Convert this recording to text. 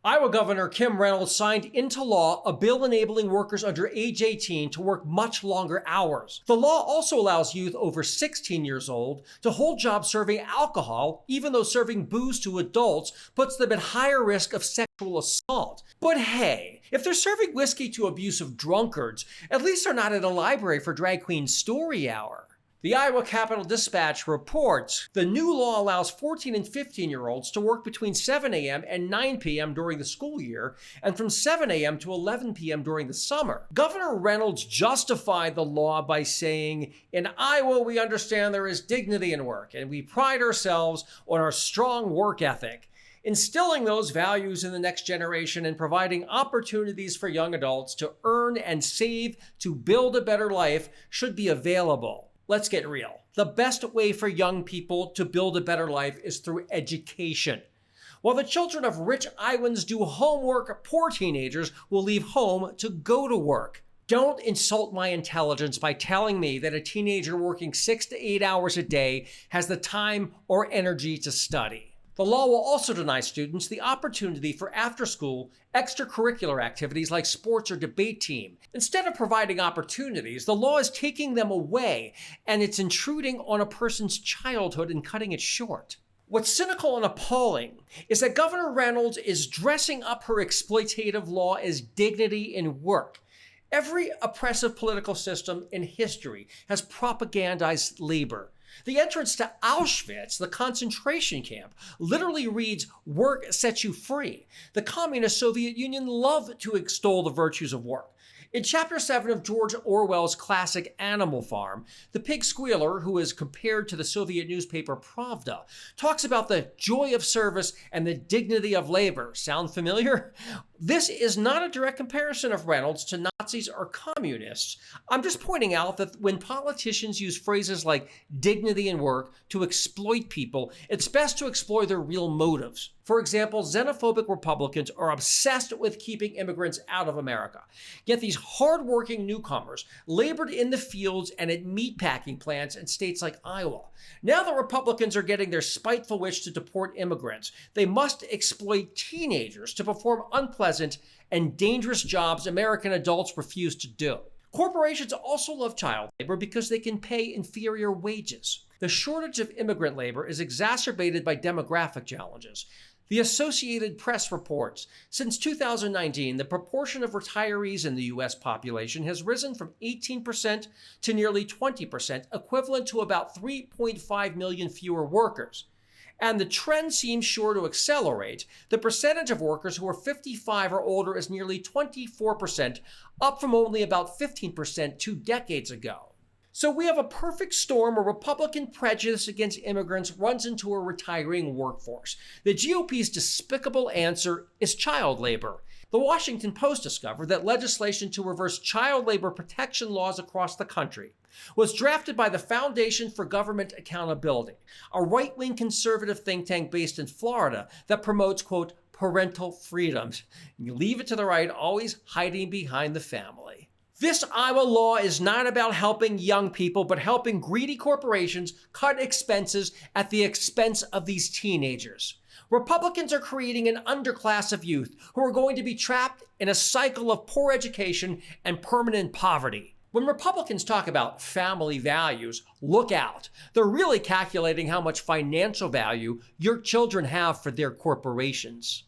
Iowa Governor Kim Reynolds signed into law a bill enabling workers under age 18 to work much longer hours. The law also allows youth over 16 years old to hold jobs serving alcohol, even though serving booze to adults puts them at higher risk of sexual assault. But hey, if they're serving whiskey to abusive drunkards, at least they're not at a library for drag queen story hour. The Iowa Capital Dispatch reports the new law allows 14 and 15-year-olds to work between 7 a.m. and 9 p.m. during the school year and from 7 a.m. to 11 p.m. during the summer. Governor Reynolds justified the law by saying, "In Iowa, we understand there is dignity in work, and we pride ourselves on our strong work ethic. Instilling those values in the next generation and providing opportunities for young adults to earn and save to build a better life should be available." Let's get real. The best way for young people to build a better life is through education. While the children of rich Iowans do homework, poor teenagers will leave home to go to work. Don't insult my intelligence by telling me that a teenager working 6 to 8 hours a day has the time or energy to study. The law will also deny students the opportunity for after-school extracurricular activities like sports or debate team. Instead of providing opportunities, the law is taking them away, and it's intruding on a person's childhood and cutting it short. What's cynical and appalling is that Governor Reynolds is dressing up her exploitative law as dignity in work. Every oppressive political system in history has propagandized labor. The entrance to Auschwitz, the concentration camp, literally reads, "Work sets you free." The communist Soviet Union loved to extol the virtues of work. In Chapter 7 of George Orwell's classic Animal Farm, the pig squealer, who is compared to the Soviet newspaper Pravda, talks about the joy of service and the dignity of labor. Sound familiar? This is not a direct comparison of Reynolds to Nazis or communists. I'm just pointing out that when politicians use phrases like dignity in work to exploit people, it's best to explore their real motives. For example, xenophobic Republicans are obsessed with keeping immigrants out of America. Yet these hardworking newcomers labored in the fields and at meatpacking plants in states like Iowa. Now the Republicans are getting their spiteful wish to deport immigrants. They must exploit teenagers to perform unpleasant and dangerous jobs American adults refuse to do. Corporations also love child labor because they can pay inferior wages. The shortage of immigrant labor is exacerbated by demographic challenges. The Associated Press reports, since 2019, the proportion of retirees in the U.S. population has risen from 18% to nearly 20%, equivalent to about 3.5 million fewer workers. And the trend seems sure to accelerate. The percentage of workers who are 55 or older is nearly 24%, up from only about 15% 2 decades ago. So we have a perfect storm where Republican prejudice against immigrants runs into a retiring workforce. The GOP's despicable answer is child labor. The Washington Post discovered that legislation to reverse child labor protection laws across the country was drafted by the Foundation for Government Accountability, a right-wing conservative think tank based in Florida that promotes, quote, parental freedoms. You leave it to the right, always hiding behind the family. This Iowa law is not about helping young people, but helping greedy corporations cut expenses at the expense of these teenagers. Republicans are creating an underclass of youth who are going to be trapped in a cycle of poor education and permanent poverty. When Republicans talk about family values, look out. They're really calculating how much financial value your children have for their corporations.